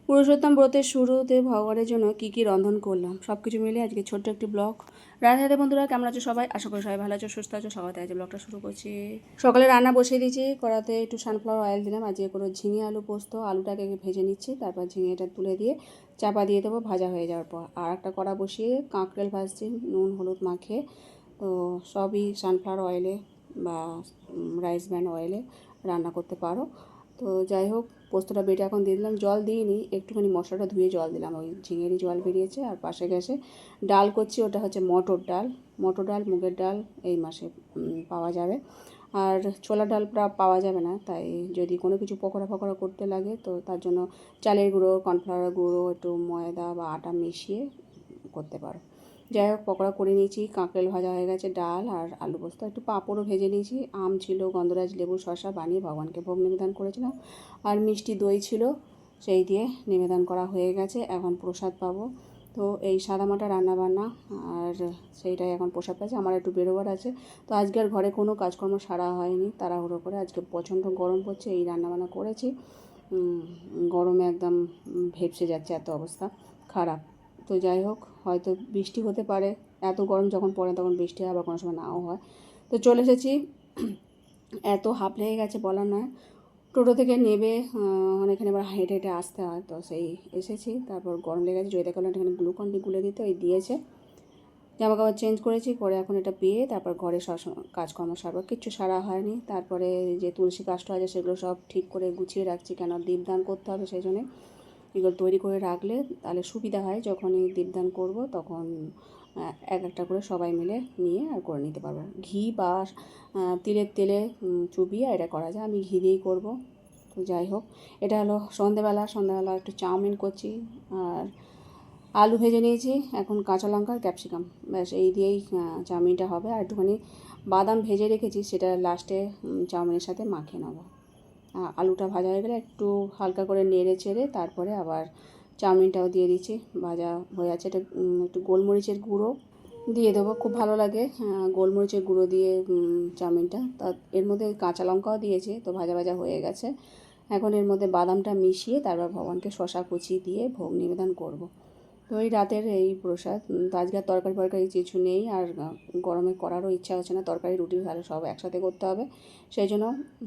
পুরুষোত্তম ব্রতের শুরুতে ভগবানের জন্য কী কী রন্ধন করলাম সব কিছু মিলে আজকে ছোট্ট একটি ব্লগ। রাধে রাধে বন্ধুরা, কেমন আছো সবাই? আশা করি সবাই ভালো আছো, সুস্থ আছো। সবাই আজ ব্লগটা শুরু করছি। সকালে রান্না বসিয়ে দিয়েছি, কড়াতে একটু সানফ্লাওয়ার অয়েল দিলাম। আজকে কোনো ঝিঙে আলু পোস্ত, আলুটাকে ভেজে নিচ্ছি, তারপর ঝিঙেটা তুলে দিয়ে চাপা দিয়ে দেবো ভাজা হয়ে যাওয়ার পর। আর একটা কড়া বসিয়ে কাঁকরেল ভাজছি নুন হলুদ মাখিয়ে। তো সবই সানফ্লাওয়ার অয়েলে বা রাইস ব্র্যান্ড অয়েলে রান্না করতে পারো। তো যাই হোক, পোস্তটা বেটে এখন দিয়ে দিলাম, জল দিইনি, একটুখানি মশলাটা ধুয়ে জল দিলাম, ওই ঝিঙেরই জল বেরিয়েছে। আর পাশে গ্যাসে ডাল করছি, ওটা হচ্ছে মটর ডাল। মটর ডাল, মুগের ডাল এই মাসে পাওয়া যাবে, আর ছোলা ডালটা পাওয়া যাবে না। তাই যদি কোনো কিছু পকোড়া ফকোড়া করতে লাগে তো তার জন্য চালের গুঁড়ো, কর্নফ্লাওয়ার গুঁড়ো, একটু ময়দা বা আটা মিশিয়ে করতে পারো। যাই হোক, পকোড়া করে নিয়েছি, কাঁকরেল ভাজা হয়ে গেছে, ডাল আর আলু পোস্ত, একটু পাঁপড়ও ভেজে নিয়েছি, আম ছিল, গন্ধরাজ লেবু শসা বানিয়ে ভগবানকে ভোগ নিবেদন করেছিলাম, আর মিষ্টি দই ছিল, সেই দিয়ে নিবেদন করা হয়ে গেছে। এখন প্রসাদ পাবো। তো এই সাদামাটা রান্নাবান্না, আর সেইটাই এখন প্রসাদ পাচ্ছে। আমার একটু বেরোবার আছে, তো আজকে আর ঘরে কোনো কাজকর্ম সারা হয়নি, তাড়াহুড়ো করে। আজকে প্রচণ্ড গরম পড়ছে, এই রান্নাবান্না করেছি। গরমে একদম ভেপসে যাচ্ছে, এত অবস্থা খারাপ। তো যাই হোক, হয়তো বৃষ্টি হতে পারে, এত গরম যখন পড়ে তখন বৃষ্টি হয়, আবার কোনো সময় নাও হয়। তো চলে এসেছি, এত হাঁপ লেগে গেছে বলার নয়। টোটো থেকে নেবে অনেকখানি আবার হেঁটে হেঁটে আসতে হয়, তো সেই এসেছি। তারপর গরম লেগে গেছে, জয়িতা করলেন এখানে গ্লুকন্ডি গুলে দিতে, ওই দিয়েছে। জামা কাপড় চেঞ্জ করেছি, পরে এখন এটা পেয়ে তারপর ঘরে সব কাজকর্ম সারবো। কিচ্ছু সারা হয়নি। তারপরে যে তুলসী কাজটা আছে সেগুলো সব ঠিক করে গুছিয়ে রাখছি, কেন দীপদান করতে হবে, সেই জন্যে এগুলো তৈরি করে রাখলে তাহলে সুবিধা হয়। যখনই দীপদান করব তখন এক একটা করে সবাই মিলে নিয়ে আর করে নিতে পারবো। ঘি বা তিলের তেলে চুবিয়ে এটা করা যায়, আমি ঘি দিয়েই করবো। তো যাই হোক, এটা হলো সন্ধ্যাবেলা একটু চাউমিন করছি, আর আলু ভেজে নিয়েছি, এখন কাঁচা লঙ্কা আর ক্যাপসিকাম, ব্যাস এই দিয়েই চাউমিনটা হবে। আর একটুখানি বাদাম ভেজে রেখেছি, সেটা লাস্টে চাউমিনের সাথে মাখিয়ে নেবো। আলুটা ভাজা হয়ে গেলে একটু হালকা করে নেড়ে চেড়ে তারপরে আবার চাউমিনটাও দিয়ে দিচ্ছি, ভাজা হয়ে আছে। এটা একটু গোলমরিচের গুঁড়ো দিয়ে দেবো, খুব ভালো লাগে গোলমরিচের গুঁড়ো দিয়ে চাউমিনটা। তা এর মধ্যে কাঁচা লঙ্কাও দিয়েছি, তো ভাজা ভাজা হয়ে গেছে। এখন এর মধ্যে বাদামটা মিশিয়ে তারপর ভগবানকে শশা কুচি দিয়ে ভোগ নিবেদন করব। তো এই রাতের এই প্রসাদ। তো আজকে আর তরকারি ফরকারি কিছু নেই, আর গরমে করারও ইচ্ছা হচ্ছে না, তরকারি রুটি তাহলে সব একসাথে করতে হবে, সেই জন্য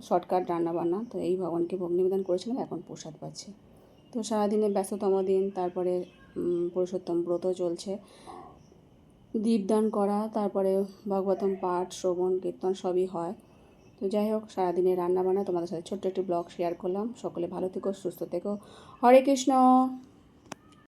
শর্টকাট রান্নাবান্না। তো এই ভগবানকে ভোগ নিবেদন করেছিলাম, এখন প্রসাদ পাচ্ছি। তো সারাদিনে ব্যস্ততম দিন, তারপরে পুরুষোত্তম ব্রত চলছে, দীপদান করা, তারপরে ভাগবতম পাঠ, শ্রবণ কীর্তন সবই হয়। তো যাই হোক, সারাদিনের রান্নাবান্না তোমাদের সাথে ছোট্ট একটি ব্লগ শেয়ার করলাম। সকলে ভালো থেকো, সুস্থ থেকো। হরে কৃষ্ণ।